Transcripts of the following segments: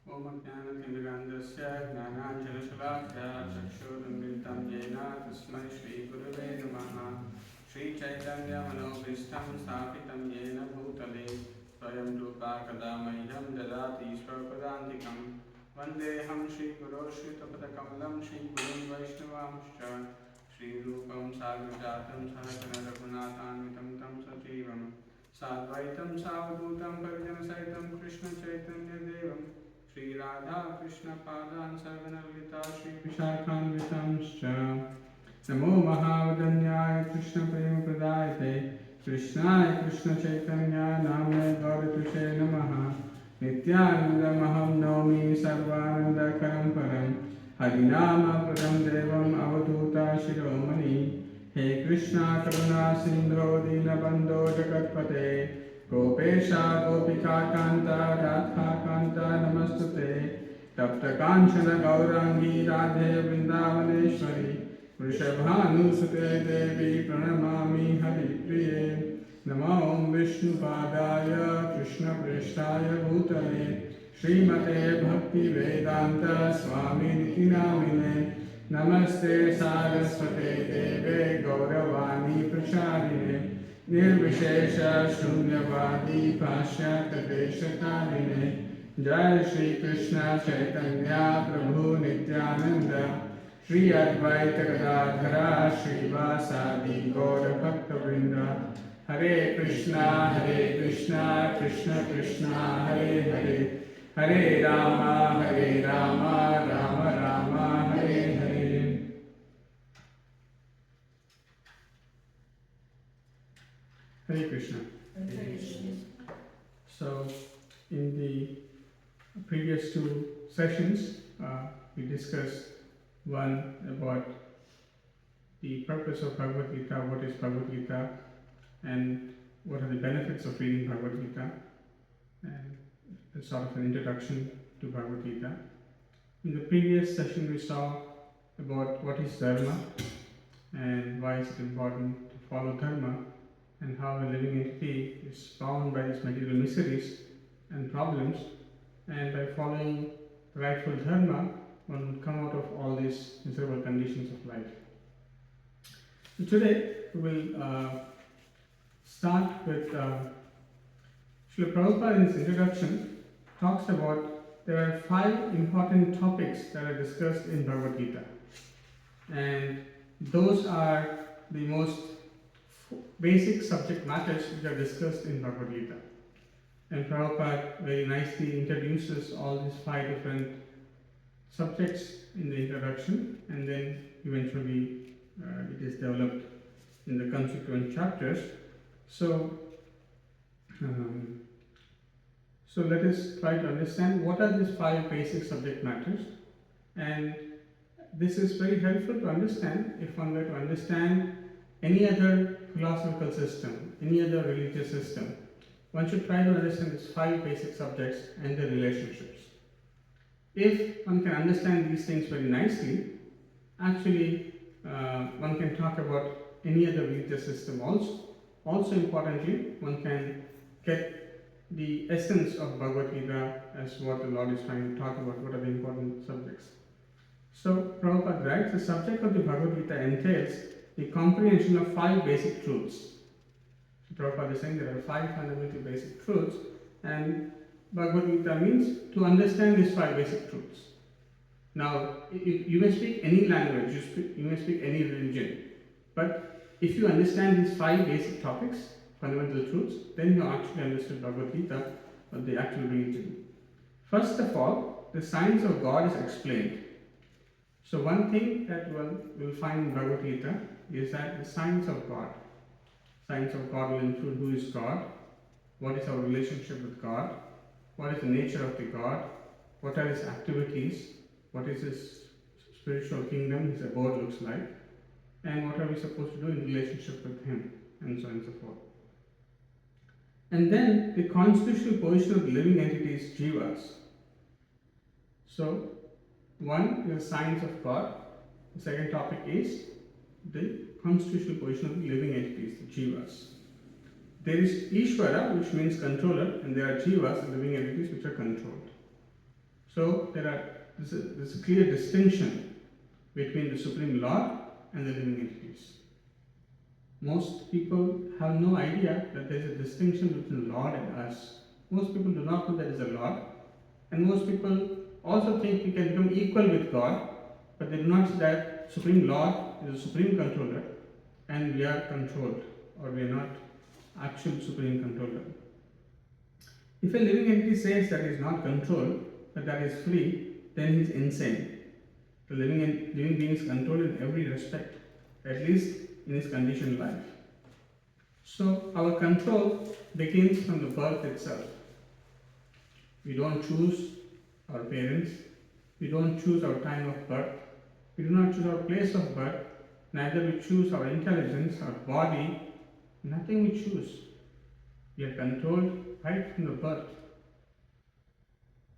Om Jnana-timirandasya Jnananjana-shalakya Chakshurunmilitam Yena Tasmai Shri Gurave Namaha Shri Chaitanya Manobhishtam Sthapitam Yena Bhutale Swayam Rupa Kadamahyam Dadati Swapadantikam Vandeham Shri Guru Shri Tapatakamalam Shri Gurun Vaishnavamscha Shri Rupam Sarvajatam Sahasana Raghunathanvitam Tam Sajivam Sadvaitam Savadutam Parijanasahitam Krishna Chaitanya Devam Shri Radha Krishna Padan Sarvanavita Shri Vishakhanvitamscha Namo Mahavadanyaya Krishna Prema Pradayate Krishnaya Krishna Chaitanya Namne Gauratushe Namaha Nityananda Maham Naumi Sarvananda Karam Harinama Pradam Devam Avaduta Shiromani He Krishna Karuna Sindho Dinabandho Jagatpate Gopesha Gopika Kanta Radha Kanta Namastute Tapta Kanchana Gaurangi Radhe Vrindavaneshwari Vrishabhanusute Devi Pranamami Hari Priye Namo Om Vishnu Padaya Krishna Prishtaya Bhutale Srimate Bhakti Vedanta Swami Niti Namine Namaste Saraswate Deve Gauravani Pracharine Nirvishesha Shunyavadi Pashyata Deshatarine Jai Shri Krishna Chaitanya Prabhu Nityananda Shri Advaita Gadadhara Shri Vasadi Gaura Bhakta Vrinda Hare Krishna Krishna Krishna Hare Hare Hare Rama Rama Rama Hare Hare. Hare Krishna. Hare Krishna. So, in the previous two sessions, we discussed one about the purpose of Bhagavad Gita, what is Bhagavad Gita, and what are the benefits of reading Bhagavad Gita, and a sort of an introduction to Bhagavad Gita. In the previous session, we saw about what is Dharma and why is it important to follow Dharma, and how a living entity is bound by these material miseries and problems, and by following the rightful Dharma, one would come out of all these miserable conditions of life. So today we will start with Srila Prabhupada in his introduction talks about there are 5 important topics that are discussed in Bhagavad Gita, and those are the most basic subject matters which are discussed in Bhagavad Gita. And Prabhupada very nicely introduces all these 5 different subjects in the introduction, and then eventually it is developed in the consequent chapters. So let us try to understand what are these 5 basic subject matters, and this is very helpful to understand if one were to understand any other philosophical system, any other religious system. One should try to understand these 5 basic subjects and their relationships. If one can understand these things very nicely, actually one can talk about any other religious system also. Also importantly, one can get the essence of Bhagavad Gita as what the Lord is trying to talk about, what are the important subjects. So Prabhupada writes, the subject of the Bhagavad Gita entails the comprehension of 5 basic truths. So Prabhupada is saying there are 5 fundamental basic truths, and Bhagavad Gita means to understand these 5 basic truths. Now, you may speak any language, you may speak any religion, but if you understand these 5 basic topics, fundamental truths, then you actually understood Bhagavad Gita, or the actual religion. First of all, the science of God is explained. So one thing that one will find in Bhagavad Gita is that the science of God. Science of God will include who is God, what is our relationship with God, what is the nature of the God, what are his activities, what is his spiritual kingdom, his abode looks like, and what are we supposed to do in relationship with him, and so on and so forth. And then the constitutional position of the living entities, jivas. So one is the science of God. The second topic is the constitutional position of the living entities, the jivas. There is Ishvara, which means controller, and there are jivas, the living entities, which are controlled. So there's a clear distinction between the Supreme Lord and the living entities. Most people have no idea that there is a distinction between Lord and us. Most people do not know there is a Lord, and most people also think we can become equal with God, but they do not see that Supreme Lord is a supreme controller and we are controlled, or we are not actual supreme controller. If a living entity says that he is not controlled, but that he is free, then he is insane. The living being is controlled in every respect, at least in his conditioned life. So our control begins from the birth itself. We don't choose our parents, we don't choose our time of birth, we do not choose our place of birth, neither we choose our intelligence, our body, nothing we choose. We are controlled right from the birth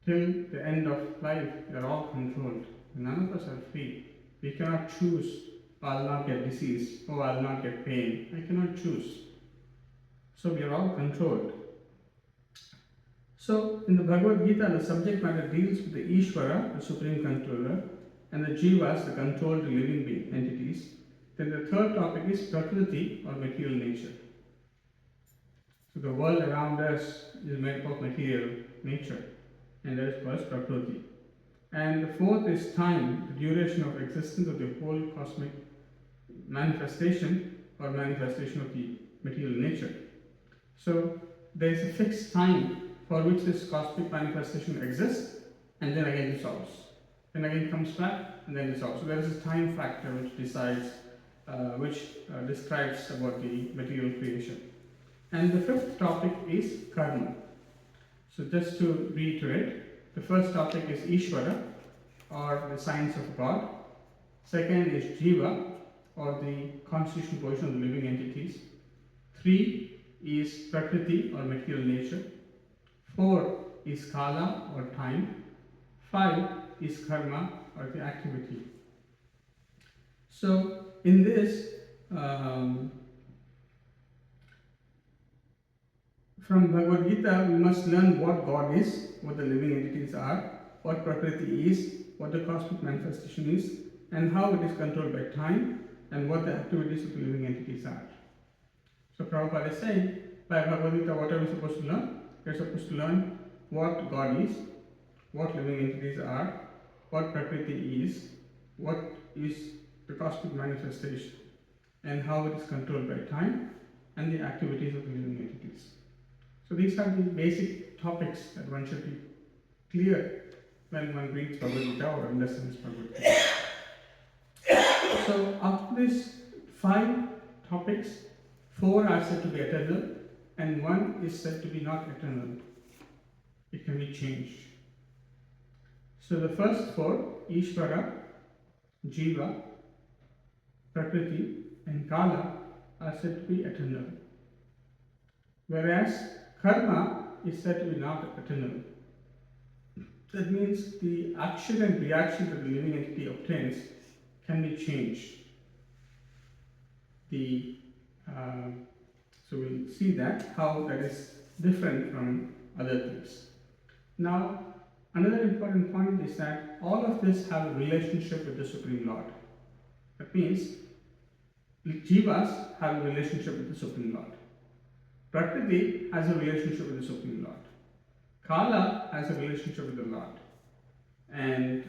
till the end of life. We are all controlled. None of us are free. We cannot choose, oh, I will not get disease, oh, I will not get pain. I cannot choose. So we are all controlled. So in the Bhagavad Gita, the subject matter deals with the Ishvara, the supreme controller, and the Jivas, the controlled living being entities. Then the third topic is Prakriti, or material nature. So the world around us is made up of material nature, and that is called Prakriti. And the fourth is time, the duration of existence of the whole cosmic manifestation, or manifestation of the material nature. So there is a fixed time for which this cosmic manifestation exists, and then again dissolves. Then again comes back, and then dissolves. So there is a time factor which decides, describes about the material creation. And the fifth topic is karma. So just to reiterate, the first topic is Ishvara, or the science of God. Second is Jiva, or the constitutional position of the living entities. 3 is Prakriti, or material nature. 4 is Kala, or time. 5 is Karma, or the activity. So in this, from Bhagavad Gita, we must learn what God is, what the living entities are, what Prakriti is, what the cosmic manifestation is, and how it is controlled by time, and what the activities of the living entities are. So Prabhupada is saying, by Bhagavad Gita, what are we supposed to learn? We are supposed to learn what God is, what living entities are, what Prakriti is, what is the cosmic manifestation, and how it is controlled by time, and the activities of the living entities. So these are the basic topics that one should be clear when one reads Bhagavad Gita or understands Bhagavad Gita. So after these 5 topics, 4 are said to be eternal, and 1 is said to be not eternal. It can be changed. So the first 4, Ishvara, Jiva, Prakriti, and Kala, are said to be eternal. Whereas karma is said to be not eternal. That means the action and reaction that the living entity obtains can be changed. So we'll see that, how that is different from other things. Now, another important point is that all of this have a relationship with the Supreme Lord. That means Jivas have a relationship with the Supreme Lord. Prakriti has a relationship with the Supreme Lord. Kala has a relationship with the Lord. And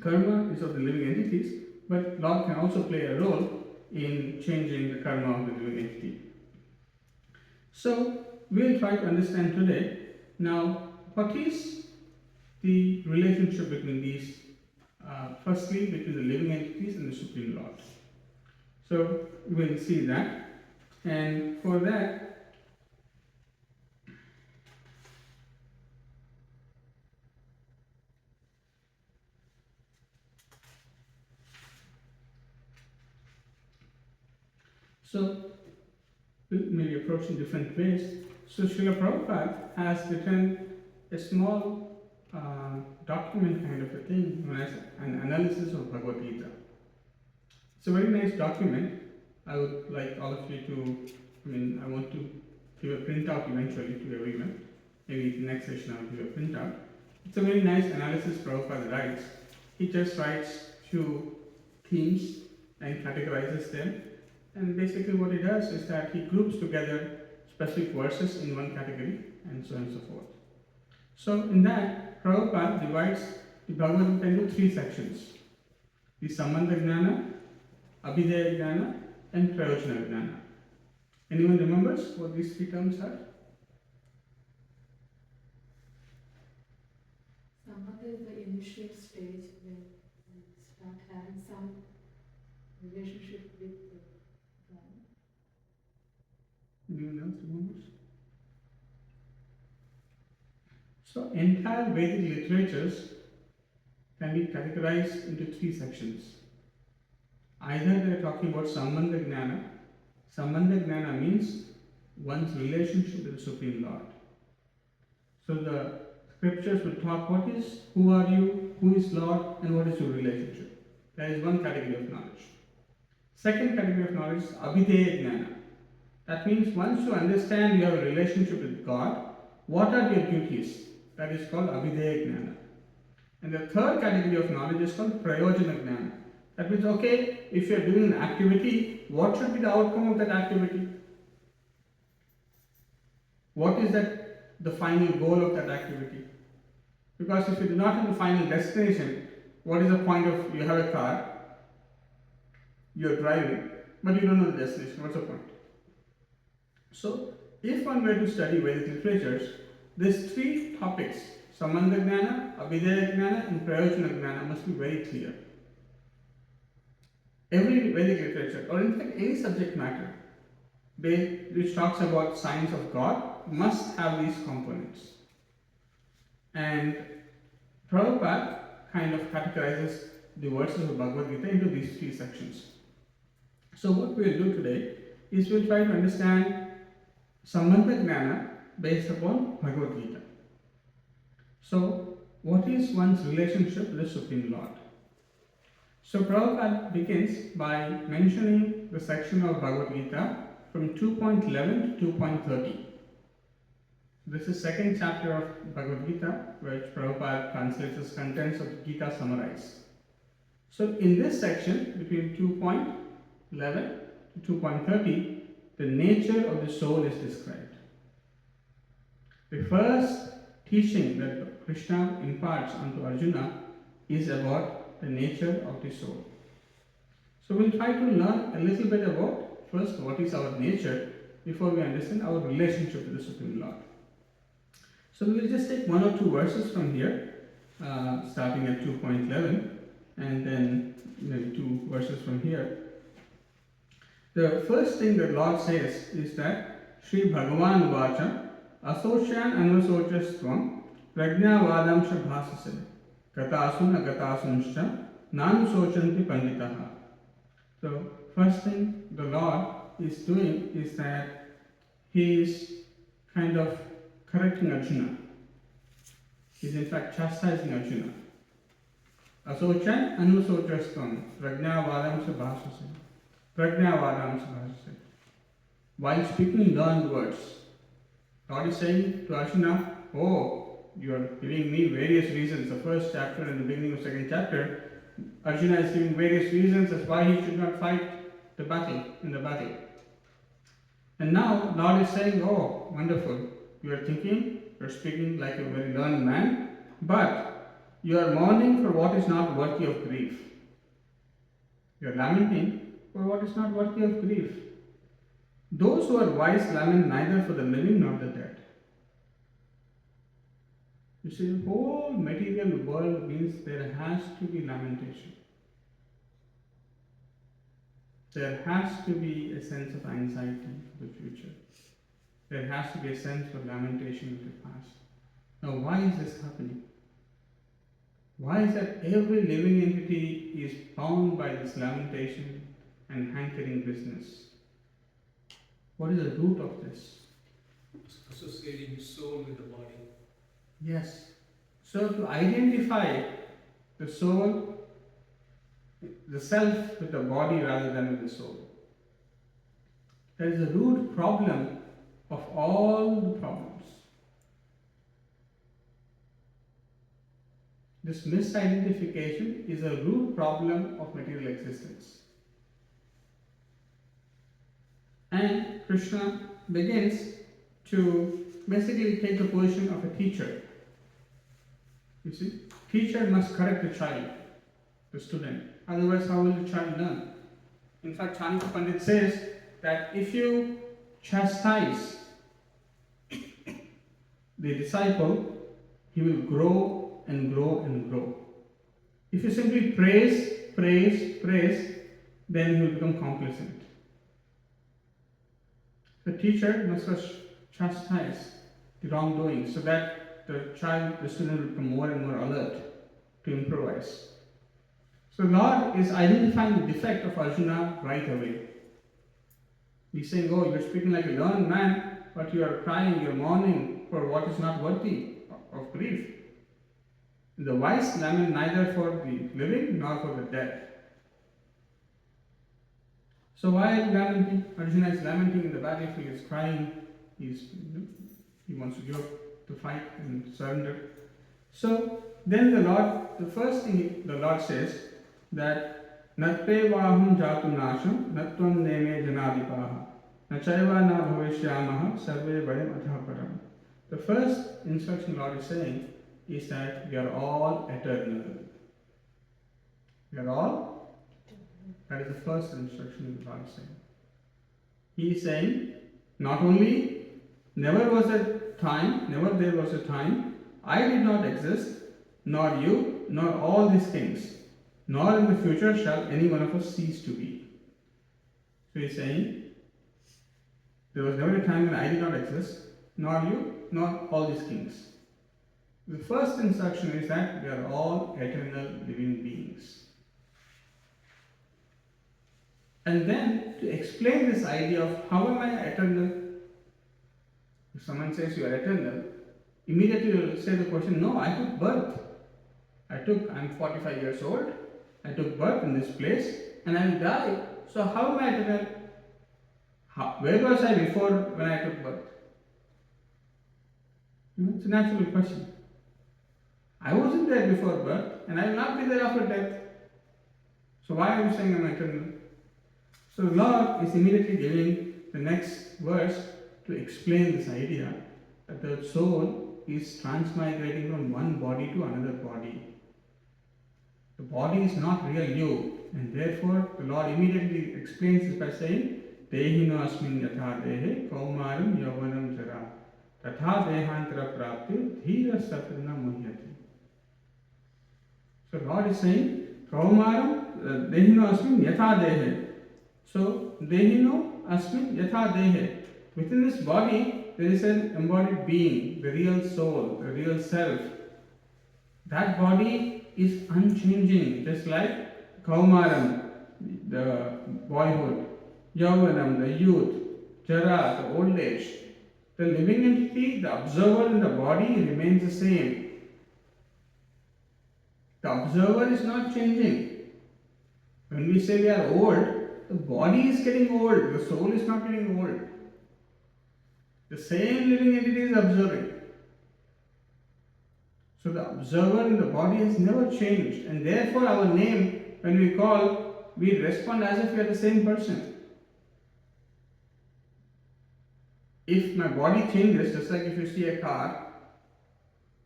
karma is of the living entities, but Lord can also play a role in changing the karma of the living entity. So we'll try to understand today now what is the relationship between these, firstly between the living entities and the Supreme Lord. So we'll see that. And for that, so we may be approaching different ways. So Srila Prabhupada has written a small document kind of a thing known as an analysis of Bhagavad Gita. It's a very nice document. I would like all of you to, I want to give a printout eventually to everyone. Maybe in the next session I'll give a printout. It's a very nice analysis Prabhupada writes. He just writes few themes and categorizes them. And basically what he does is that he groups together specific verses in one category and so on and so forth. So in that, Prabhupada divides the Bhagavad Gita into three sections. The Sambandha Gnana, Abhidheya Gnana and Prayojana Gnana. Anyone remembers what these three terms are? Sambandha is the initial stage when we start having some relationship with God. Anyone else remembers? So entire Vedic literatures can be categorized into three sections. Either they are talking about Sambandha Gnana. Sambandha Gnana means one's relationship with the Supreme Lord. So the scriptures will talk who are you, who is Lord, and what is your relationship. That is one category of knowledge. Second category of knowledge is Abhideya Gnana. That means once you understand you have a relationship with God, what are your duties? That is called Abhideya Gnana. And the third category of knowledge is called Prayojana Gnana. That means, okay, if you are doing an activity, what should be the outcome of that activity? What is the final goal of that activity? Because if you do not have the final destination, what is the point of you have a car, you are driving, but you don't know the destination? What's the point? So, if one were to study Vedic literatures, these three topics, Sambandha Gnana, Abhideya Gnana and Prayojana Gnana must be very clear. Every Vedic literature, or in fact any subject matter, which talks about science of God, must have these components. And Prabhupada kind of categorizes the verses of Bhagavad Gita into these three sections. So what we'll do today is we'll try to understand Sambandha Gnana based upon Bhagavad Gita. So what is one's relationship with the Supreme Lord? So Prabhupada begins by mentioning the section of Bhagavad Gita from 2.11 to 2.30. This is second chapter of Bhagavad Gita, which Prabhupada translates as contents of Gita summarized. So in this section, between 2.11 to 2.30, the nature of the soul is described. The first teaching that Krishna imparts onto Arjuna is about the nature of the soul. So we'll try to learn a little bit about first what is our nature before we understand our relationship with the Supreme Lord. So we will just take one or two verses from here, starting at 2.11 and then maybe two verses from here. The first thing the Lord says is that Sri Bhagavan Vacha Asocyan Anvasocastvam Prajna Vadamsha Bhasase Gatasun Agatasunshcha Nanu Sochanti Panditaha. So, first thing the Lord is doing is that He is kind of correcting Arjuna. He is in fact chastising Arjuna. Asocyan Anvasocastvam Prajna Vadamsha Bhasase. Prajna Vadamsha Bhasase. While speaking learned words, God is saying to Arjuna, oh, you are giving me various reasons. The first chapter and the beginning of second chapter, Arjuna is giving various reasons as why he should not fight in the battle. And now Lord is saying, oh, wonderful, you are thinking, you are speaking like a very learned man, but you are mourning for what is not worthy of grief. You are lamenting for what is not worthy of grief. Those who are wise lament neither for the living nor the dead. You see, the whole material world means there has to be lamentation. There has to be a sense of anxiety for the future. There has to be a sense of lamentation of the past. Now, why is this happening? Why is that every living entity is bound by this lamentation and hankering business? What is the root of this? Associating the soul with the body. Yes. So to identify the soul, the self with the body rather than with the soul. That is the root problem of all the problems. This misidentification is a root problem of material existence. And Krishna begins to basically take the position of a teacher. You see, teacher must correct the child, the student. Otherwise, how will the child learn? In fact, Chanakya Pandit says that if you chastise the disciple, he will grow and grow and grow. If you simply praise, then he will become complacent. The teacher must first chastise the wrongdoing so that the child, the student will become more and more alert to improvise. So Lord is identifying the defect of Arjuna right away. He's saying, oh, you're speaking like a learned man, but you are crying, you're mourning for what is not worthy of grief. The wise lament neither for the living nor for the dead. So while lamenting, Arjuna is lamenting in the battlefield, he is crying, he wants to give up the fight and surrender. So then the first thing the Lord says that Natpe vaham jatu nasham natvam neme janadipaha nachaiva na bhavishyamaha sarve vayam athaparam. The first instruction Lord is saying is that we are all eternal. We are all, that is the first instruction the Lord is saying. He is saying, not only never there was a time, I did not exist, nor you, nor all these things, nor in the future shall any one of us cease to be. So he is saying, there was never a time when I did not exist, nor you, nor all these things. The first instruction is that we are all eternal living beings. And then to explain this idea of how am I eternal, if someone says you are eternal, immediately you will say the question, no, I took birth. I'm 45 years old, I took birth in this place and I will die. So how am I eternal? Where was I before when I took birth? It's a natural question. I wasn't there before birth and I will not be there after death. So why are you saying I'm eternal? So the Lord is immediately giving the next verse to explain this idea that the soul is transmigrating from one body to another body. The body is not real you, and therefore the Lord immediately explains this by saying, Dehino asmin yatha dehe kaumaram yavanam jara tatha dehantara prapti dhira satrina muhyati. So God is saying, Kaumaram Dehino Asmin Yatha Dehe. So Dehino Asmin Yatha Dehe. Within this body, there is an embodied being, the real soul, the real self. That body is unchanging, just like Kaumaram, the boyhood, Yauvanam, the youth, Jara, the old age. The living entity, the observer in the body remains the same. The observer is not changing. When we say we are old, the body is getting old, the soul is not getting old. The same living entity is observing. So the observer in the body has never changed, and therefore our name, when we call, we respond as if we are the same person. If my body changes, just like if you see a car,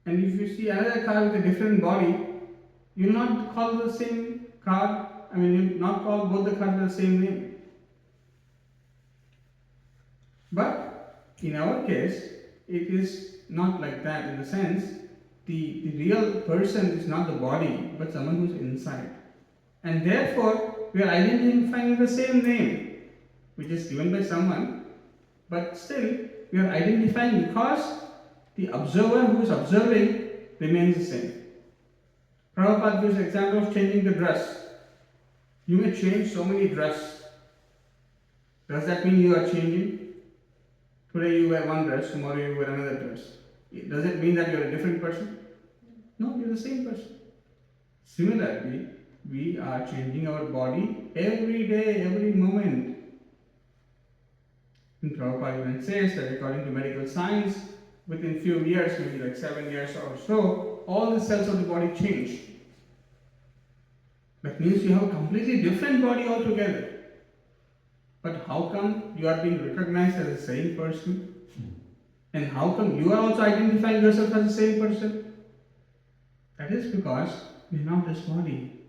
and if you see another car with a different body, you will not call the same car, you will not call both the cars with the same name. But in our case, it is not like that in the sense, the real person is not the body, but someone who is inside. And therefore, we are identifying the same name, which is given by someone, but still, we are identifying because the observer who is observing remains the same. Prabhupada gives an example of changing the dress. You may change so many dresses. Does that mean you are changing? Today you wear one dress, tomorrow you wear another dress. Does it mean that you are a different person? No, you are the same person. Similarly, we are changing our body every day, every moment. And Prabhupada even says that according to medical science, within few years, maybe like 7 years or so, all the cells of the body change. That means you have a completely different body altogether. But how come you are being recognized as the same person? And how come you are also identifying yourself as the same person? That is because we are not this body.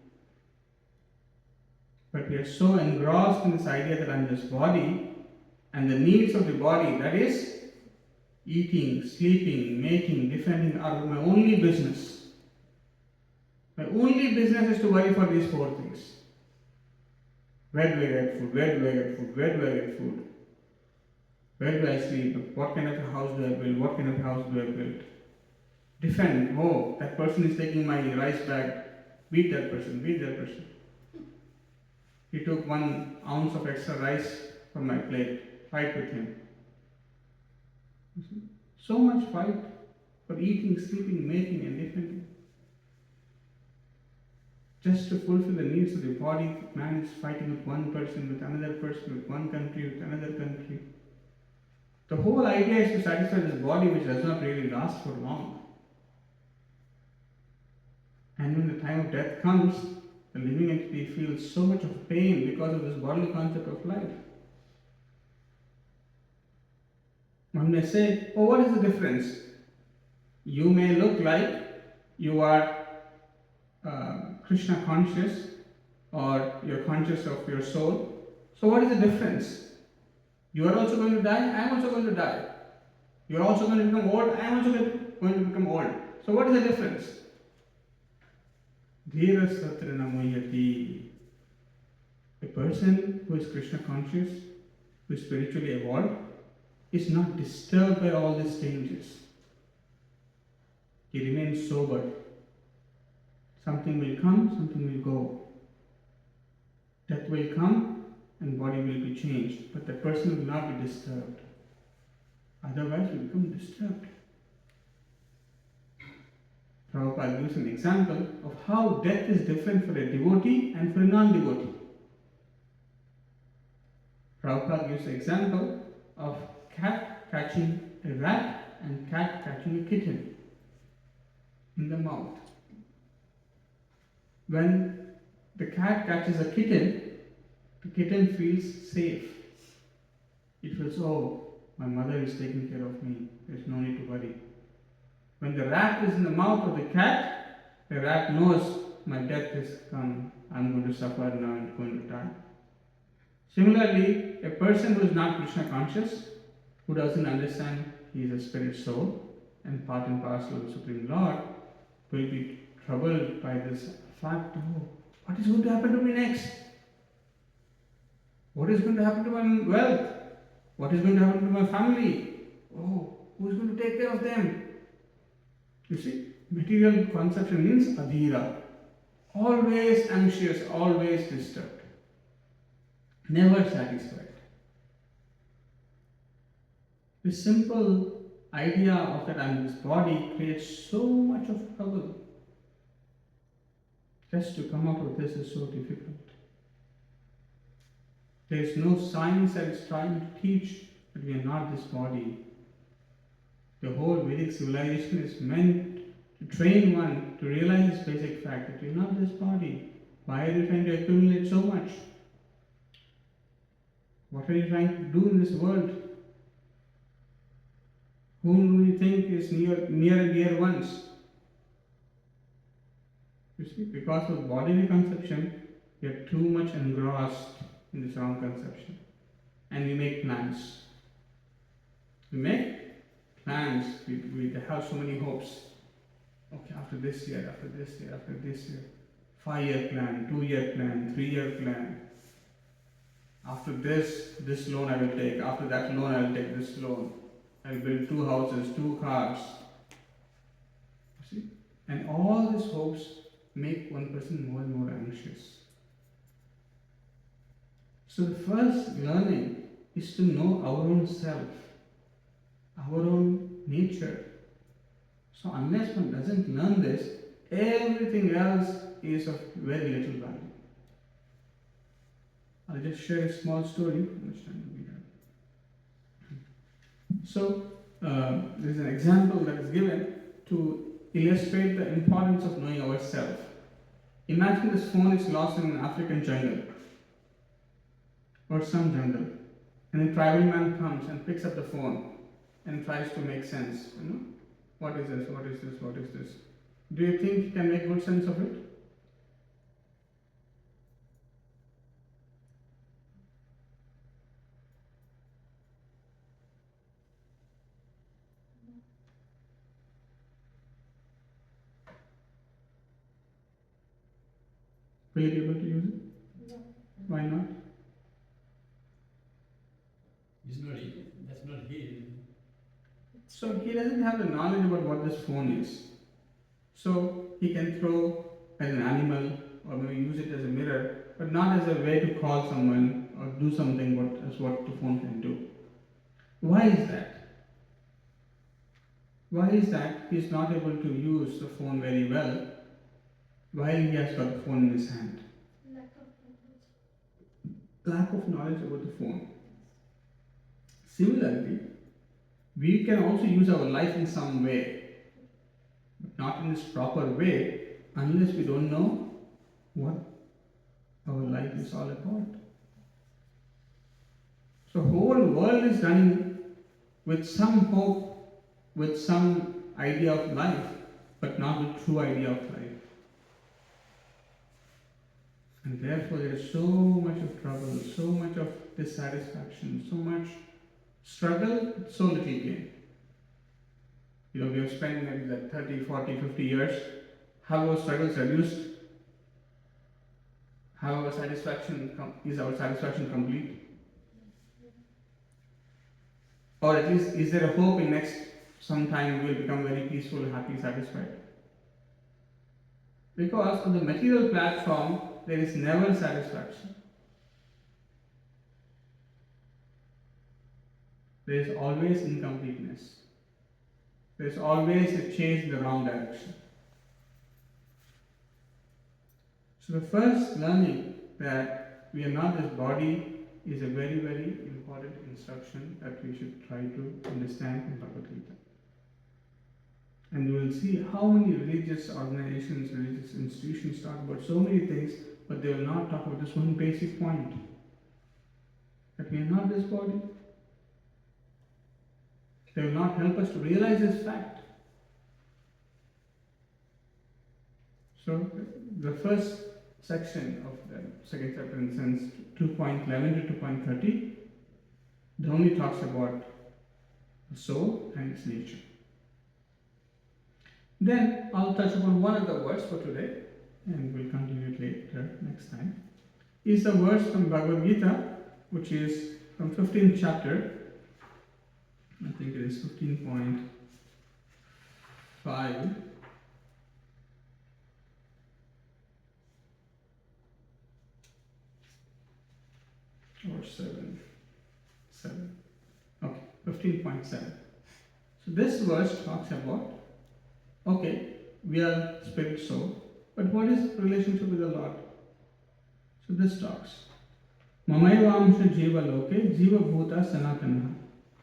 But we are so engrossed in this idea that I am this body, and the needs of the body, that is, eating, sleeping, mating, defending, are my only business. My only business is to worry for these four things. Where do I get food? Where do I get food? Where do I get food? Where do I sleep? What kind of a house do I build? What kind of a house do I build? Defend. Oh, that person is taking my rice bag. Beat that person. Beat that person. He took 1 ounce of extra rice from my plate. Fight with him. You see? So much fight for eating, sleeping, mating, and defending. Just to fulfill the needs of the body, man is fighting with one person, with another person, with one country, with another country. The whole idea is to satisfy this body which does not really last for long. And when the time of death comes, the living entity feels so much of pain because of this bodily concept of life. One may say, oh, what is the difference? You may look like you are Krishna conscious, or you're conscious of your soul. So what is the difference? You are also going to die, I am also going to die. You are also going to become old, I am also going to become old. So what is the difference? Dhira satrana mayati. A person who is Krishna conscious, who is spiritually evolved, is not disturbed by all these changes. He remains sober. Something will come, something will go. Death will come and body will be changed, but the person will not be disturbed. Otherwise, we become disturbed. Prabhupada gives an example of how death is different for a devotee and for a non-devotee. Prabhupada gives an example of cat catching a rat and cat catching a kitten in the mouth. When the cat catches a kitten, the kitten feels safe. It feels, oh, my mother is taking care of me. There's no need to worry. When the rat is in the mouth of the rat knows my death has come. I'm going to suffer now and going to die. Similarly, a person who is not Krishna conscious, who doesn't understand he is a spirit soul and part and parcel of the Supreme Lord, will be troubled by this fact, oh, what is going to happen to me next? What is going to happen to my wealth? What is going to happen to my family? Oh, who is going to take care of them? You see, material conception means adhira. Always anxious, always disturbed. Never satisfied. The simple idea of that I'm this body creates so much of trouble. Just to come out of this is so difficult. There is no science that is trying to teach that we are not this body. The whole Vedic civilization is meant to train one to realize this basic fact that we are not this body. Why are you trying to accumulate so much? What are you trying to do in this world? Whom do you think is near and dear ones? You see, because of bodily conception, we are too much engrossed in this wrong conception. And we make plans. We make plans, we have so many hopes. Okay, after this year, after this year, after this year. 5-year plan, 2-year plan, 3-year plan. After this loan I will take. After that loan I will take this loan. I will build 2 houses, 2 cars. You see? And all these hopes make one person more and more anxious. So the first learning is to know our own self, our own nature. So unless one doesn't learn this, everything else is of very little value. I'll just share a small story. How much time do we have? So, there is an example that is given to illustrate the importance of knowing ourselves. Imagine this phone is lost in an African jungle or some jungle, and a tribal man comes and picks up the phone and tries to make sense. What is this? What is this? What is this? Do you think he can make good sense of it? Will you be able to use it? No. Why not? He's not, that's not he. So he doesn't have the knowledge about what this phone is. So he can throw as an animal or maybe use it as a mirror, but not as a way to call someone or do something what the phone can do. Why is that? Why is that he is not able to use the phone very well while he has got the phone in his hand? Lack of knowledge about the phone. Similarly, we can also use our life in some way, but not in this proper way unless we don't know what our life is all about. So whole world is running with some hope, with some idea of life, but not the true idea of life. And therefore there is so much of trouble, so much of dissatisfaction, so much struggle, so little gain. We have spent maybe like 30, 40, 50 years. Have our struggles reduced? Have our satisfaction, is our satisfaction complete? Or at least, is there a hope in next some time we will become very peaceful, happy, satisfied? Because on the material platform, there is never satisfaction. There is always incompleteness. There is always a change in the wrong direction. So the first learning that we are not this body is a very, very important instruction that we should try to understand in Bhagavad Gita. And you will see how many religious organizations, religious institutions talk about so many things, but they will not talk about this one basic point, that we are not this body. They will not help us to realize this fact. So the first section of the second chapter, in the sense 2.11 to 2.30, it only talks about the soul and its nature. Then I'll touch upon one of the words for today, and we'll continue it later next time. Is the verse from Bhagavad Gita, which is from 15th chapter. I think it is 15.5. Or 7. Okay, 15.7. So this verse talks about, okay, we are spirit soul, but what is the relationship with the Lord? So this talks. Mamaivamsha jiva loke jiva bhuta sanatana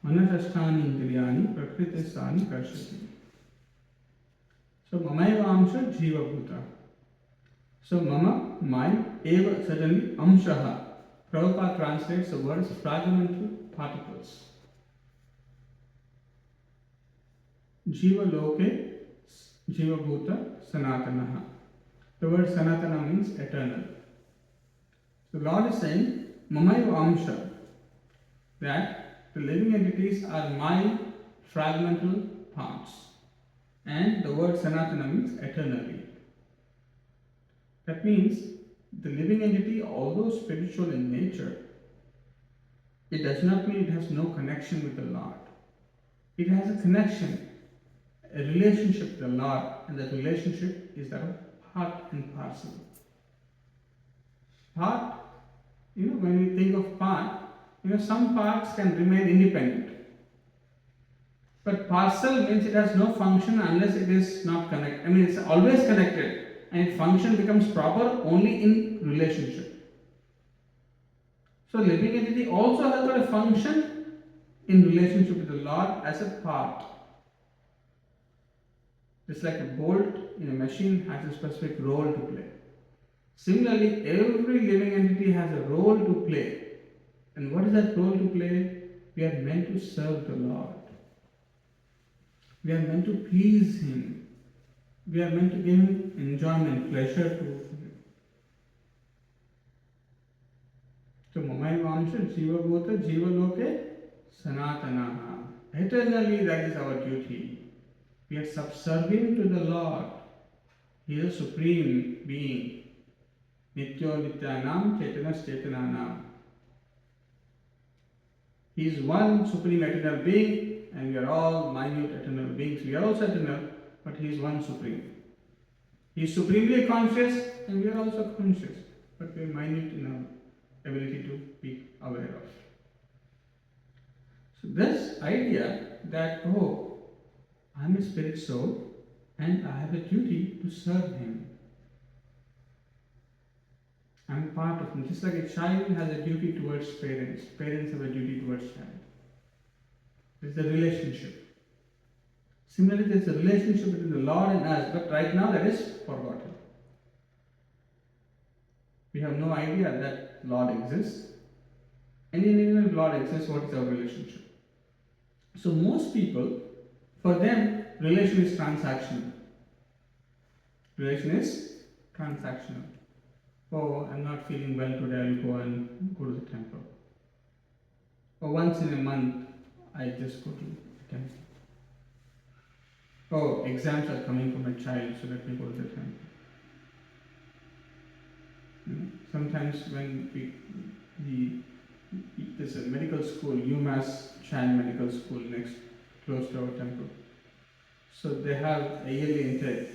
manasasthani indriyani prakritisthani karshati. So Mamaivamsha jiva bhuta. So mama, my, eva, suddenly, amshaha. Prabhupada translates the word as fragmental particles. Jiva loke, jiva bhuta, sanatanaha. The word sanatana means eternal. The Lord is saying, Mamaiva amsha, that the living entities are my fragmental parts. And the word sanatana means eternally. That means the living entity, although spiritual in nature, it does not mean it has no connection with the Lord. It has a connection, a relationship with the Lord, and that relationship is that of part and parcel. Part, when we think of part, some parts can remain independent. But parcel means it has no function unless it is not connected. It's always connected, and its function becomes proper only in relationship. So living entity also has got a function in relationship with the Lord as a part. Just like a bolt in a machine has a specific role to play. Similarly, every living entity has a role to play. And what is that role to play? We are meant to serve the Lord. We are meant to please Him. We are meant to give Him enjoyment, pleasure to Him. So, Mamai Vamsha Jiva Bhota Jiva Loke Sanatanaha. Eternally, that is our duty. We are subservient to the Lord. He is a supreme being. Nityo Nityanam Chetanas Chetananam. He is one supreme eternal being, and we are all minute eternal beings. We are also eternal, but He is one supreme. He is supremely conscious, and we are also conscious, but we are minute in our ability to be aware of. So this idea that, oh, I am a spirit soul, and I have a duty to serve Him. I am part of Him. Just like a child has a duty towards parents, parents have a duty towards child. There is a relationship. Similarly, there is a relationship between the Lord and us, but right now that is forgotten. We have no idea that Lord exists. And even if Lord exists, what is our relationship? So most people, for them, relation is transactional. Relation is transactional. Oh, I'm not feeling well today, I'll go to the temple. Or once in a month, I just go to the temple. Oh, exams are coming for my child, so let me go to the temple. Sometimes when there's a medical school, UMass Chan Medical School next, close to our temple. So they have a yearly intake.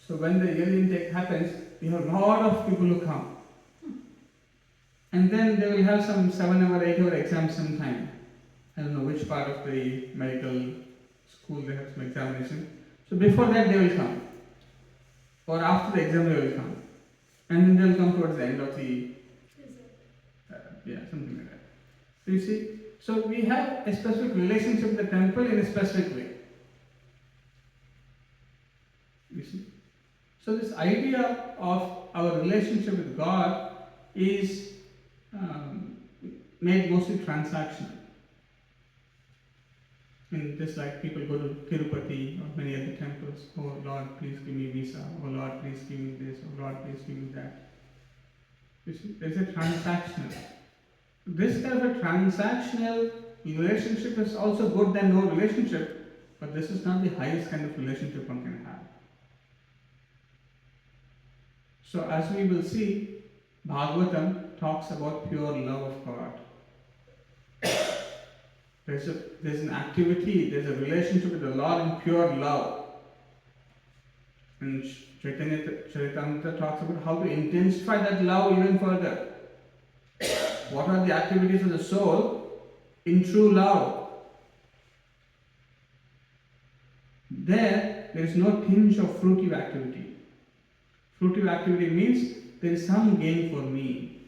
So when the yearly intake happens, we have a lot of people who come. And then they will have some 7-hour, 8-hour exams sometime. I don't know which part of the medical school they have some examination. So before that they will come. Or after the exam they will come. And then they will come towards the end of the, something like that. So you see, so we have a specific relationship with the temple in a specific way. You see. So this idea of our relationship with God is made mostly transactional. And just like people go to Tirupati or many other temples, oh Lord, please give me visa, oh Lord, please give me this, oh Lord, please give me that. You see, there's a transactional. This kind of a transactional relationship is also good than no relationship, but this is not the highest kind of relationship one can have. So as we will see, Bhagavatam talks about pure love of God. There's an activity, there's a relationship with the Lord in pure love. And Chaitanya Charitamrita talks about how to intensify that love even further. What are the activities of the soul in true love? There is no tinge of fruitive activity. Fruitive activity means there is some gain for me.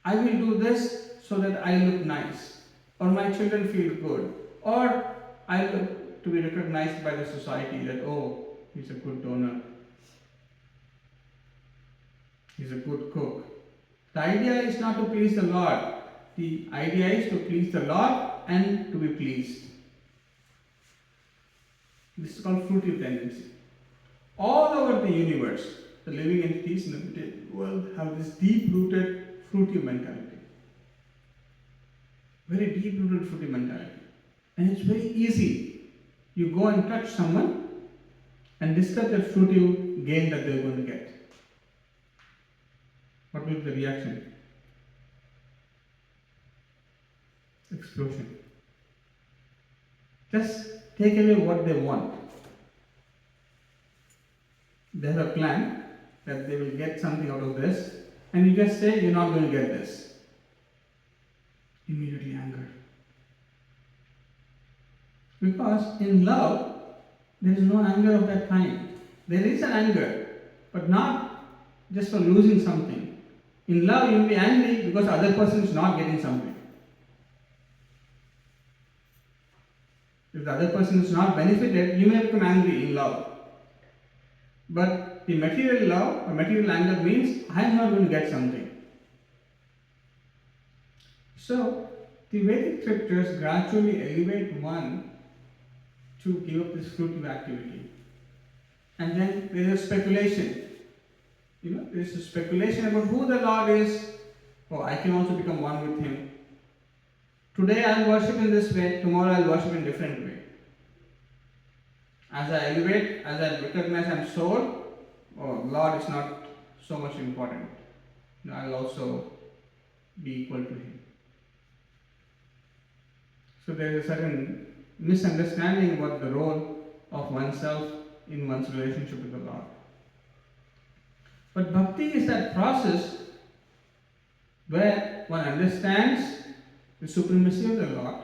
I will do this so that I look nice, or my children feel good, or I look to be recognized by the society that, oh, he's a good donor, he's a good cook. The idea is not to please the Lord. The idea is to please the Lord and to be pleased. This is called fruitive tendency. All over the universe, the living entities in the material world have this deep-rooted fruitive mentality. Very deep-rooted fruitive mentality. And it's very easy. You go and touch someone and discuss the fruitive gain that they're going to get. What will be the reaction? Explosion. Just take away what they want. They have a plan that they will get something out of this, and you just say, you're not going to get this. Immediately anger. Because in love, there is no anger of that kind. There is an anger, but not just for losing something. In love, you will be angry because the other person is not getting something. If the other person is not benefited, you may become angry in love. But the material love or material anger means I am not going to get something. So, the Vedic scriptures gradually elevate one to give up this fruitive activity. And then there is speculation. There is a speculation about who the Lord is. Oh, I can also become one with Him. Today I will worship in this way, tomorrow I will worship in a different way. As I elevate, as I recognize I am soul, Lord is not so much important. I will also be equal to Him. So there is a certain misunderstanding about the role of oneself in one's relationship with the Lord. But bhakti is that process where one understands the supremacy of the Lord,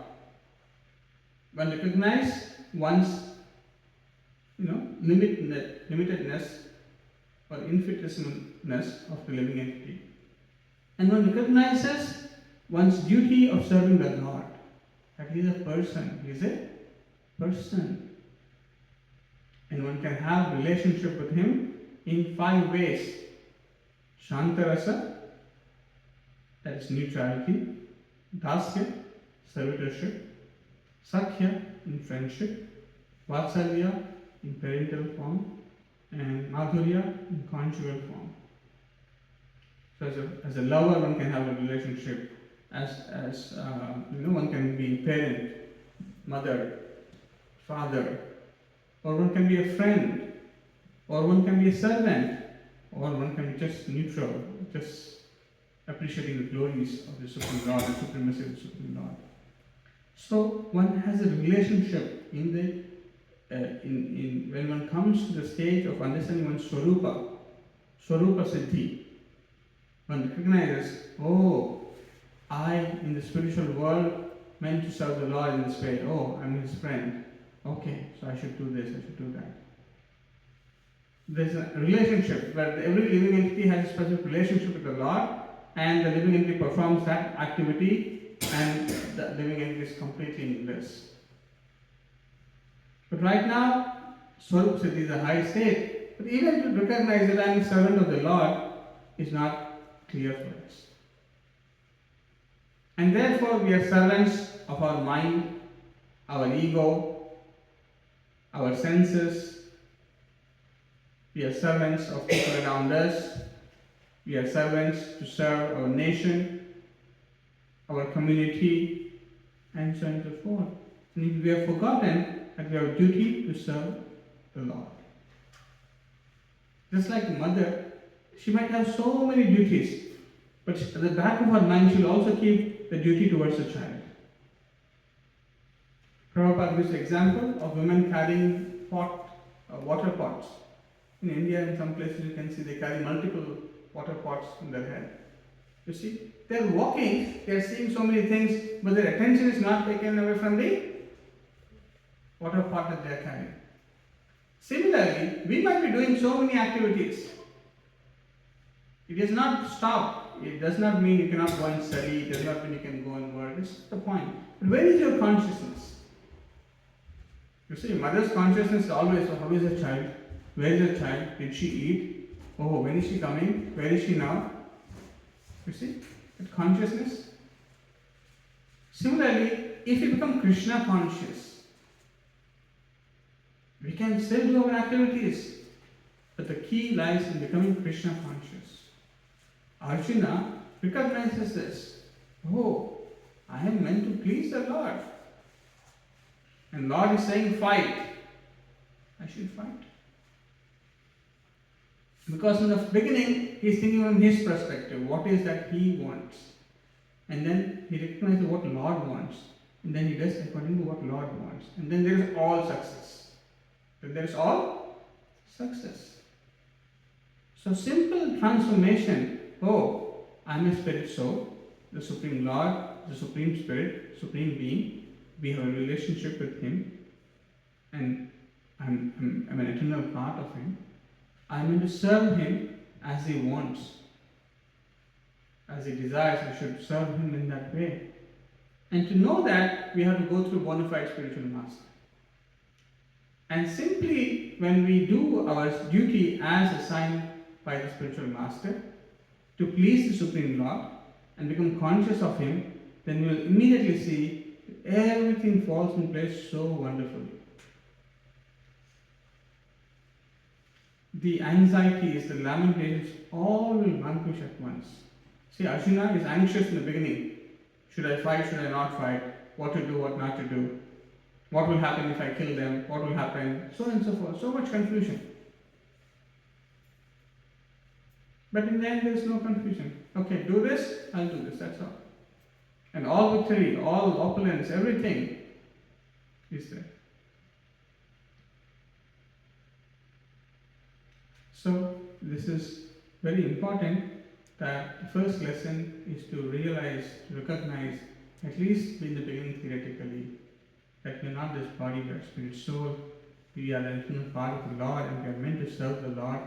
one recognizes one's limitedness or infinitesimness of the living entity, and one recognizes one's duty of serving the Lord. That he is a person. He is a person. And one can have relationship with him in 5 ways. Shantarasa, that is neutrality. Dasya, servitorship. Sakhya, in friendship. Vatsalya, in parental form. And Madhurya, in conjugal form. So as a lover, one can have a relationship. One can be parent, mother, father, or one can be a friend, or one can be a servant, or one can be just neutral, just appreciating the glories of the Supreme Lord, the supremacy of the Supreme Lord. So one has a relationship when one comes to the stage of understanding one's Swarupa Siddhi. One recognizes, I, in the spiritual world, meant to serve the Lord in this way. I'm His friend. Okay, so I should do this, I should do that. There's a relationship where every living entity has a specific relationship with the Lord, and the living entity performs that activity, and the living entity is completely in bliss. But right now, Swarup Siddhi is a high state. But even to recognize that I am a servant of the Lord is not clear for us. And therefore, we are servants of our mind, our ego, our senses. We are servants of people around us. We are servants to serve our nation, our community, and so on and so forth. And we have forgotten that we have a duty to serve the Lord. Just like a mother, she might have so many duties, but at the back of her mind, she will also keep the duty towards the child. Prabhupada gives the example of women carrying water pots. In India, in some places, you can see they carry multiple water pots in their head. You see, they're walking, they're seeing so many things, but their attention is not taken away from the water pot that they're carrying. Similarly, we might be doing so many activities. It does not stop. It does not mean you cannot go and study. It does not mean you can go and work. It's the point. But where is your consciousness? You see, mother's consciousness is always, how is the child? Where is the child? Did she eat? When is she coming? Where is she now? You see, that consciousness. Similarly, if you become Krishna conscious, we can still do our activities, but the key lies in becoming Krishna conscious. Arjuna recognizes this. I am meant to please the Lord. And Lord is saying, fight. I should fight. Because in the beginning, he is thinking from his perspective, what is that he wants. And then he recognizes what Lord wants. And then he does according to what Lord wants. And then there is all success. So simple transformation. I am a spirit soul, the Supreme Lord, the Supreme Spirit, Supreme Being. We have a relationship with Him, and I'm an eternal part of Him. I'm going to serve Him as He wants, as He desires. I should serve Him in that way. And to know that, we have to go through bona fide spiritual master. And simply when we do our duty as assigned by the spiritual master to please the Supreme Lord and become conscious of Him, then we will immediately see everything falls in place so wonderfully. The anxieties, the lamentations, all will vanquish at once. See, Arjuna is anxious in the beginning. Should I fight? Should I not fight? What to do? What not to do? What will happen if I kill them? What will happen? So on and so forth. So much confusion. But in the end, there is no confusion. Okay, do this, I'll do this, that's all. And all victory, all opulence, everything is there. So, this is very important that the first lesson is to realize, to recognize, at least in the beginning theoretically, that we are not this body, we are spirit soul, we are an infinite part of the Lord and we are meant to serve the Lord.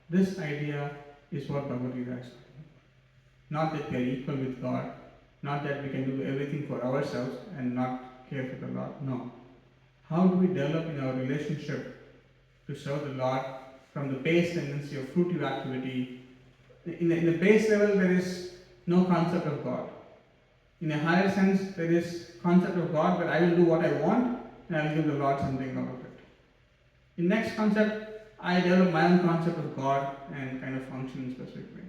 This idea is what Bhagavad Gita is talking about. Not that we are equal with God, not that we can do everything for ourselves and not care for the Lord. No. How do we develop in our relationship to serve the Lord from the base tendency of fruitive activity? In the base level, there is no concept of God. In a higher sense, there is concept of God, but I will do what I want and I will give the Lord something out of it. In next concept, I develop my own concept of God and kind of function in a specific way.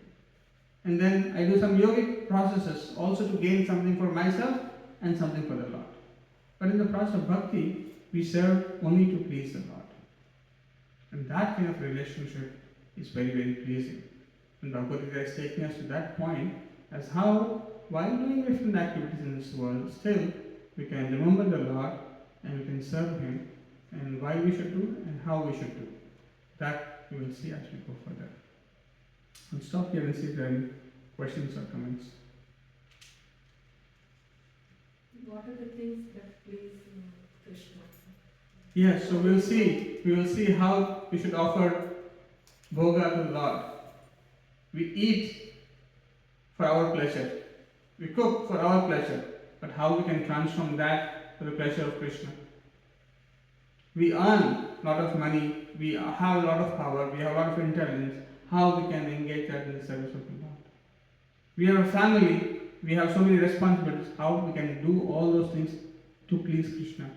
And then I do some yogic processes also to gain something for myself and something for the Lord. But in the process of bhakti, we serve only to please the Lord. And that kind of relationship is very, very pleasing. And Bhagavad Gita is taking us to that point as how, while doing different activities in this world, still we can remember the Lord and we can serve Him, and why we should do and how we should do. That we will see as we go further. I'll stop here and see if there are any questions or comments. What are the things that please Krishna? Yes, so we will see how we should offer bhoga to the Lord. We eat for our pleasure. We cook for our pleasure. But how we can transform that to the pleasure of Krishna. We earn a lot of money, we have a lot of power, we have a lot of intelligence. How we can engage that in the service of the Lord. We are a family, we have so many responsibilities. How we can do all those things to please Krishna.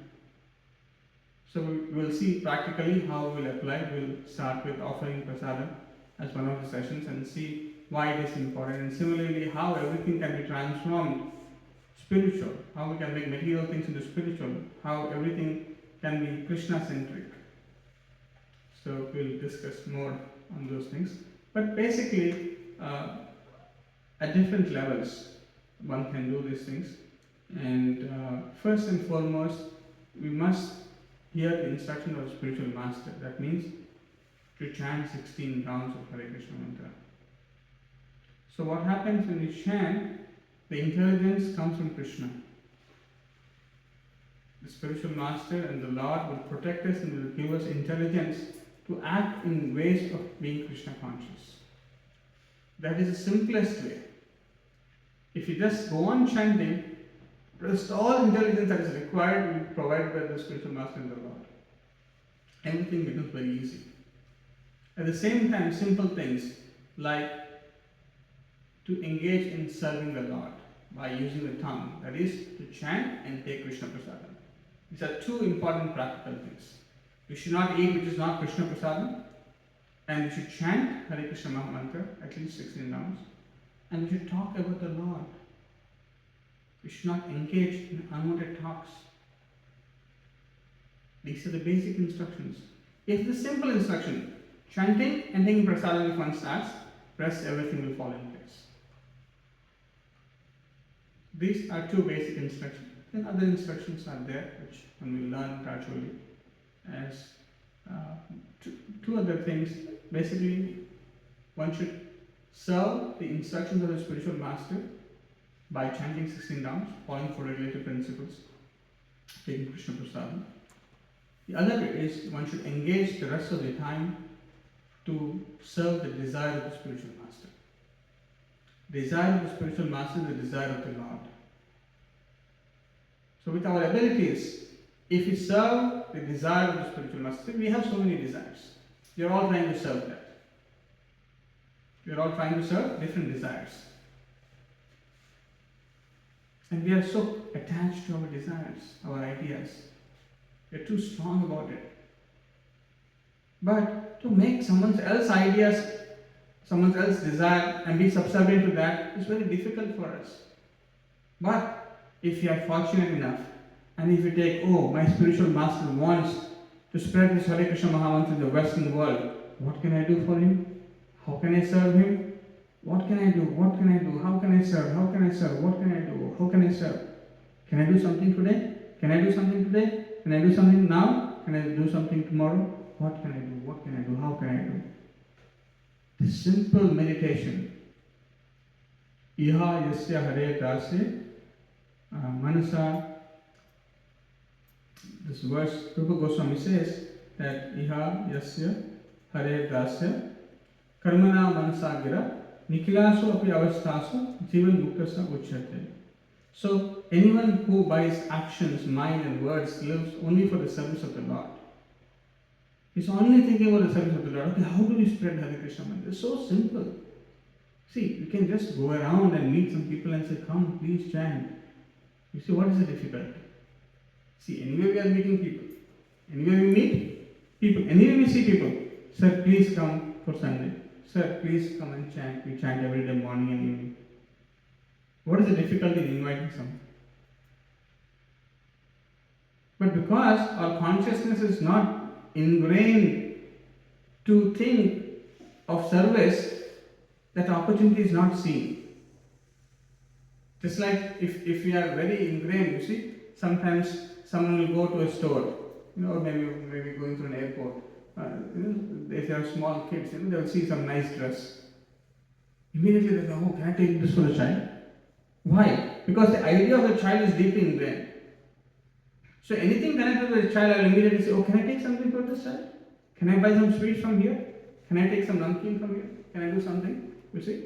So we will see practically how we will apply. We will start with offering prasadam as one of the sessions and see why it is important, and similarly how everything can be transformed spiritual, how we can make material things into spiritual, how everything can be Krishna centric. So we will discuss more on those things. But basically, at different levels, one can do these things. And first and foremost, we must hear the instruction of the spiritual master. That means to chant 16 rounds of Hare Krishna mantra. So what happens when we chant? The intelligence comes from Krishna. The spiritual master and the Lord will protect us and will give us intelligence to act in ways of being Krishna conscious. That is the simplest way. If you just go on chanting, rest all intelligence that is required will be provided by the spiritual master and the Lord. Everything becomes very easy. At the same time, simple things like to engage in serving the Lord by using the tongue, that is to chant and take Krishna prasadam. These are two important practical things. We should not eat which is not Krishna prasadam, and we should chant Hare Krishna Maha Mantra at least 16 rounds, and we should talk about the Lord. We should not engage in unwanted talks. These are the basic instructions. If the simple instruction, chanting and taking prasadam if one starts, rest everything will fall in place. These are two basic instructions. Then other instructions are there which one will learn gradually as two other things. Basically, one should serve the instructions of the spiritual master by chanting 16 rounds, following four regulative principles, taking Krishna prasadam. The other is one should engage the rest of the time to serve the desire of the spiritual master. Desire of the spiritual master is the desire of the Lord. So with our abilities, if we serve the desire of the spiritual master. We have so many desires. We are all trying to serve that. We are all trying to serve different desires. And we are so attached to our desires, our ideas. We are too strong about it. But to make someone else's ideas, someone else's desire and be subservient to that is very difficult for us. But if you are fortunate enough, and if you take, oh, my spiritual master wants to spread this Hare Krishna Mahamantra in the Western world, what can I do for him? How can I serve him? What can I do? What can I do? How can I serve? How can I serve? What can I do? How can I serve? Can I do something today? Can I do something today? Can I do something now? Can I do something tomorrow? What can I do? What can I do? How can I do? The simple meditation. Iha yasya hare dasya manasa. This verse, Prabhu Goswami says that Iha yasya hare dasya karmana manasa gira nikhilasu api avasthasu jivan muktasa uchyate. So anyone who by his actions, mind and words lives only for the service of the Lord, he's only thinking about the service of the Lord. Okay, how do we spread Hare Krishna mantra? It's so simple. See, you can just go around and meet some people and say, come, please chant. You see, what is the difficulty? See, anyway we are meeting people. Anyway we meet people. Anyway we see people. Sir, please come for Sunday. Sir, please come and chant. We chant every day, morning and evening. What is the difficulty in inviting someone? But because our consciousness is not ingrained to think of service, that opportunity is not seen. Just like if we are very ingrained, you see, sometimes someone will go to a store, or maybe going to an airport. If they are small kids, they will see some nice dress. Immediately they go, oh, can I take this for the child? Why? Because the idea of the child is deeply ingrained. So anything connected with the child, I will immediately say, oh, can I take something for this child? Can I buy some sweets from here? Can I take some namkeen from here? Can I do something? You see?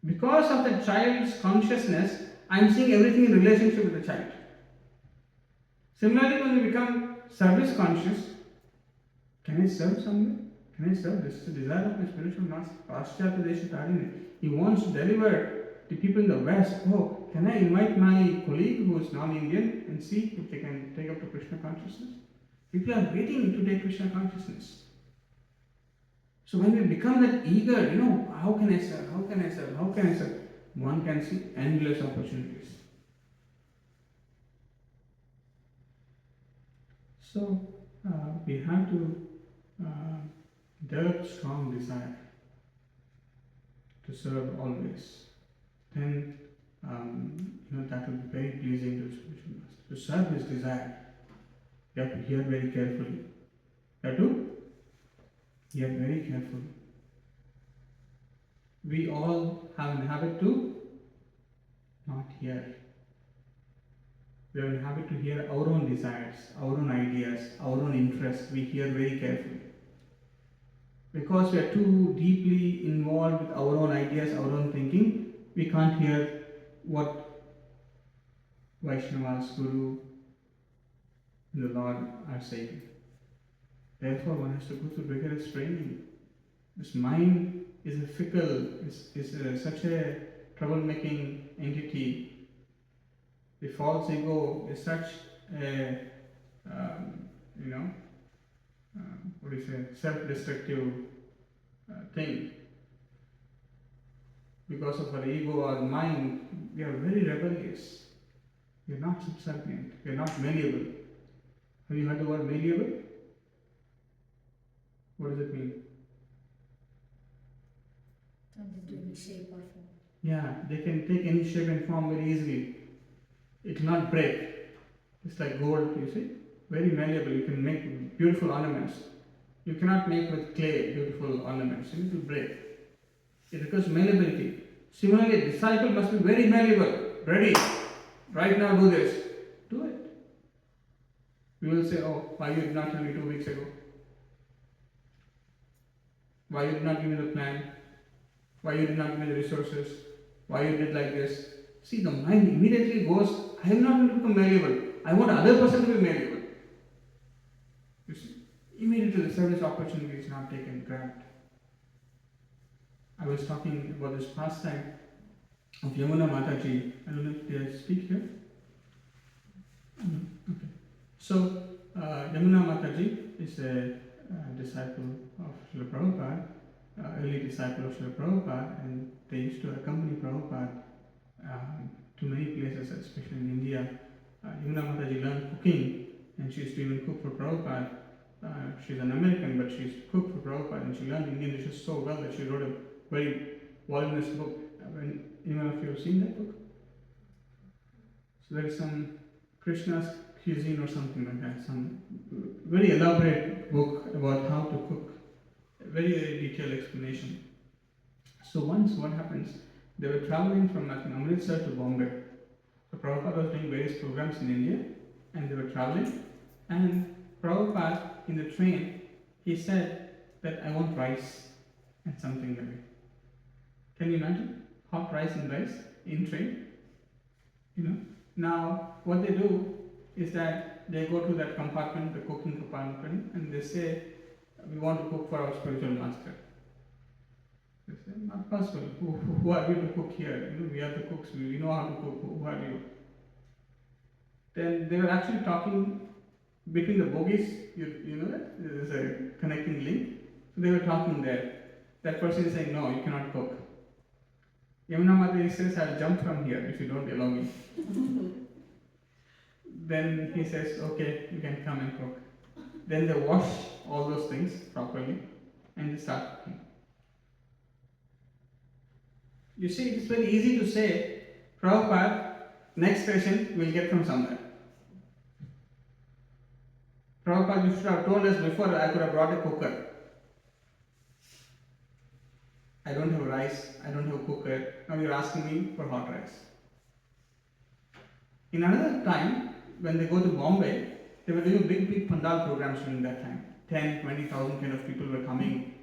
Because of the child's consciousness, I am seeing everything in relationship with the child. Similarly, when we become service conscious, can I serve someone? Can I serve? This is the desire of my spiritual master, Paschatya Desha Tarini. He wants to deliver to people in the West. Oh, can I invite my colleague who is non-Indian and see if they can take up to Krishna consciousness? People are waiting to take Krishna consciousness. So when we become that eager, how can I serve? How can I serve? How can I serve? One can see endless opportunities. So we have to develop strong desire to serve always. Then that will be very pleasing to the spiritual master. To serve his desire, you have to hear very carefully. You have to hear very carefully. We all have a habit to not hear. We have a habit to hear our own desires, our own ideas, our own interests. We hear very carefully. Because we are too deeply involved with our own ideas, our own thinking, we can't hear what Vaishnavas, Guru, the Lord are saying. Therefore, one has to go through rigorous training. This mind is a fickle, is such a troublemaking entity. The false ego is such a, self-destructive thing. Because of our ego or mind, we are very rebellious. We are not subservient. We are not malleable. Have you heard the word malleable? What does it mean? Turn into any shape or form. Yeah, they can take any shape and form very easily. It will not break. It's like gold, you see. Very malleable. You can make beautiful ornaments. You cannot make with clay beautiful ornaments. It will break. It requires malleability. Similarly, a disciple must be very malleable. Ready. Right now do this. Do it. We will say, oh, why you did not tell me 2 weeks ago? Why you did not give me the plan? Why you did not give me the resources? Why you did like this? See, the mind immediately goes, I am not going to become malleable. I want other person to be malleable. to the service opportunity is not taken, grabbed. I was talking about this pastime of Yamuna Mataji. I don't know if they speak here. Okay. So, Yamuna Mataji is a disciple of Srila Prabhupada, early disciple of Srila Prabhupada, and they used to accompany Prabhupada to many places, especially in India. Yamuna Mataji learned cooking, and she used to even cook for Prabhupada. She's an American, but she's cooked for Prabhupada, and she learned Indian dishes so well that she wrote a very voluminous book. Anyone of you have seen that book? So there is some Krishna's cuisine or something like that, some very elaborate book about how to cook, a very, very detailed explanation. So once what happens, they were traveling from Amritsar to Bombay. So Prabhupada was doing various programs in India, and they were traveling, and Prabhupada in the train, he said that I want rice and something like that. Can you imagine? Hot rice and rice in train? Now what they do is that they go to that compartment, the cooking compartment, and they say, we want to cook for our spiritual master. They say, not possible. Who are we to cook here? We are the cooks. We know how to cook. Who are you? Then they were actually talking between the bogies. You know that? There is a connecting link. So they were talking there. That person is saying, no, you cannot cook. Yamuna Mataji says, I'll jump from here if you don't allow me. Then he says, okay, you can come and cook. Then they wash all those things properly and they start cooking. You see, it's very easy to say, Prabhupada, next station we'll get from somewhere. Prabhupada, you should have told us before, I could have brought a cooker. I don't have rice, I don't have a cooker, now you're asking me for hot rice. In another time, when they go to Bombay, they were doing big pandal programs during that time. 10, 20,000 kind of people were coming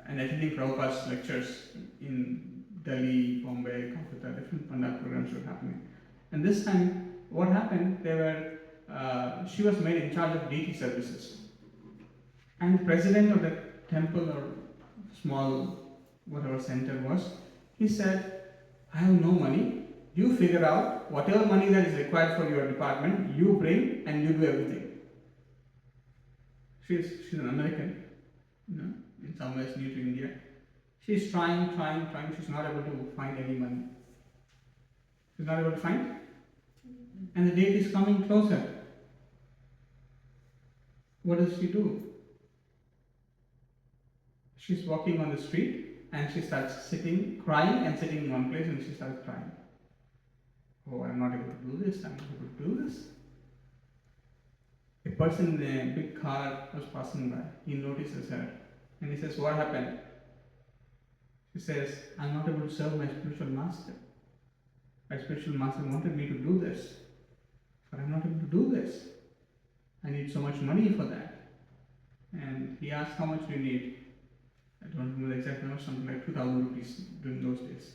and attending Prabhupada's lectures in Delhi, Bombay, Calcutta, different pandal programs were happening. And this time, what happened, she was made in charge of deity services. And the president of the temple or small whatever center was, he said, I have no money, you figure out whatever money that is required for your department, you bring and you do everything. She's an American, in some ways new to India. She's trying, she's not able to find any money. She's not able to find, and the date is coming closer. What does she do? She's walking on the street and she starts crying and sitting in one place, and she starts crying. Oh, I'm not able to do this, I'm not able to do this. A person in a big car was passing by. He notices her and he says, what happened? She says, I'm not able to serve my spiritual master. My spiritual master wanted me to do this, but I'm not able to do this. I need so much money for that. And he asked, how much do you need? I don't remember the exact number, something like 2,000 rupees during those days.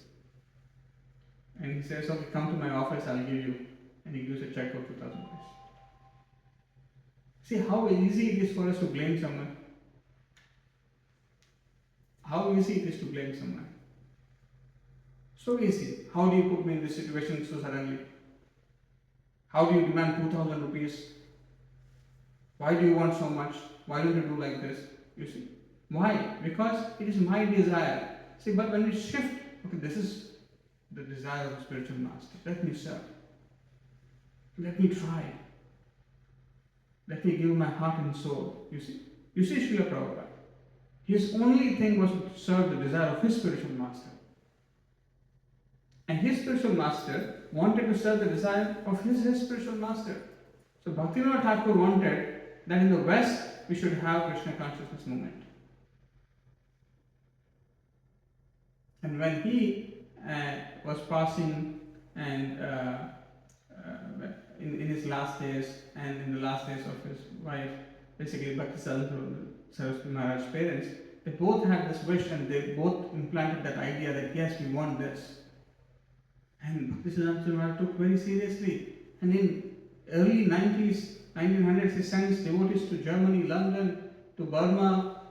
And he says, okay, come to my office, I'll give you. And he gives a check of 2,000 rupees. See how easy it is for us to blame someone. How easy it is to blame someone. So easy. How do you put me in this situation so suddenly? How do you demand 2,000 rupees? Why do you want so much? Why don't you do like this? You see. Why? Because it is my desire. See, but when we shift, okay, this is the desire of the spiritual master. Let me serve. Let me try. Let me give my heart and soul. You see Srila Prabhupada. His only thing was to serve the desire of his spiritual master. And his spiritual master wanted to serve the desire of his spiritual master. So Bhaktivinoda Thakur wanted that in the West we should have Krishna consciousness movement. And when he was passing and in his last days and in the last days of his wife, basically Bhakti Saraswati Maharaj's parents, they both had this wish and they both implanted that idea that yes, we want this. And Bhakti Saraswati Maharaj took very seriously. And in early 1900s, he sends devotees to Germany, London, to Burma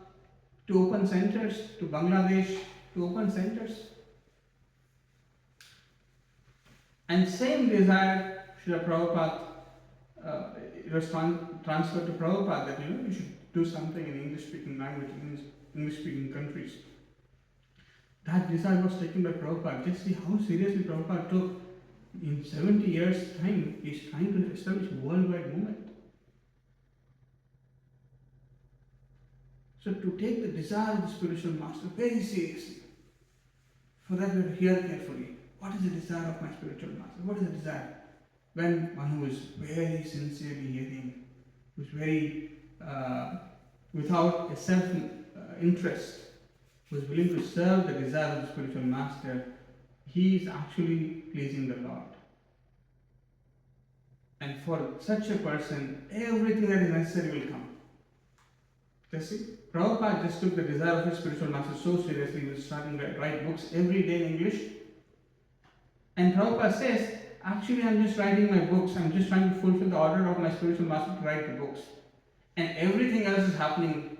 to open centers, to Bangladesh to open centers. And same desire, Srila Prabhupada, it was transferred to Prabhupada that you should do something in English-speaking language, in English-speaking countries. That desire was taken by Prabhupada. Just see how seriously Prabhupada took. In 70 years' time, he's trying to establish a worldwide movement. So to take the desire of the spiritual master very seriously, for that we have to hear carefully. What is the desire of my spiritual master? What is the desire? When one who is very sincerely hearing, who is very without a self-interest, who is willing to serve the desire of the spiritual master, he is actually pleasing the Lord. And for such a person, everything that is necessary will come. Just see, Prabhupada just took the desire of his spiritual master so seriously, he was starting to write books every day in English. And Prabhupada says, actually I'm just writing my books, I'm just trying to fulfill the order of my spiritual master to write the books. And everything else is happening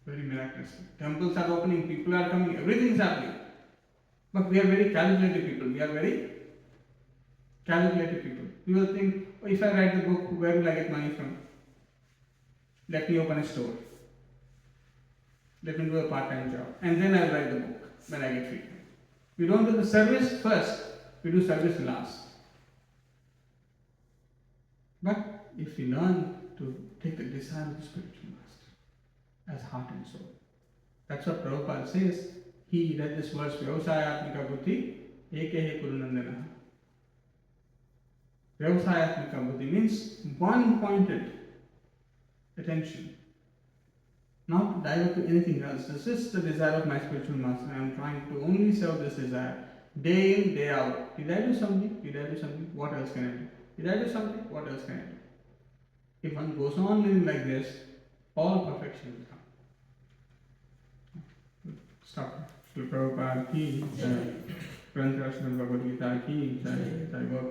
very miraculously. Temples are opening, people are coming, everything is happening. But we are very calculated people. We are very calculated people. We will think, oh, if I write the book, where will I get money from? Let me open a store. Let me do a part-time job. And then I will write the book when I get free time. We don't do the service first. We do service last. But if we learn to take the desire of the spiritual master as heart and soul, that's what Prabhupada says. He read this verse, Vyavasayatmika buddhi, ekehe kurunandana. Vyavasayatmika buddhi means one-pointed attention. Not to divert to anything else. This is the desire of my spiritual master. I am trying to only serve this desire. Day in, day out. Did I do something? Did I do something? What else can I do? Did I do something? What else can I do? If one goes on living like this, all perfection will come. Stop. Srila Prabhupada ki jai. Grantha Srimad Bhagavad Gita ki jai. Jai Gaur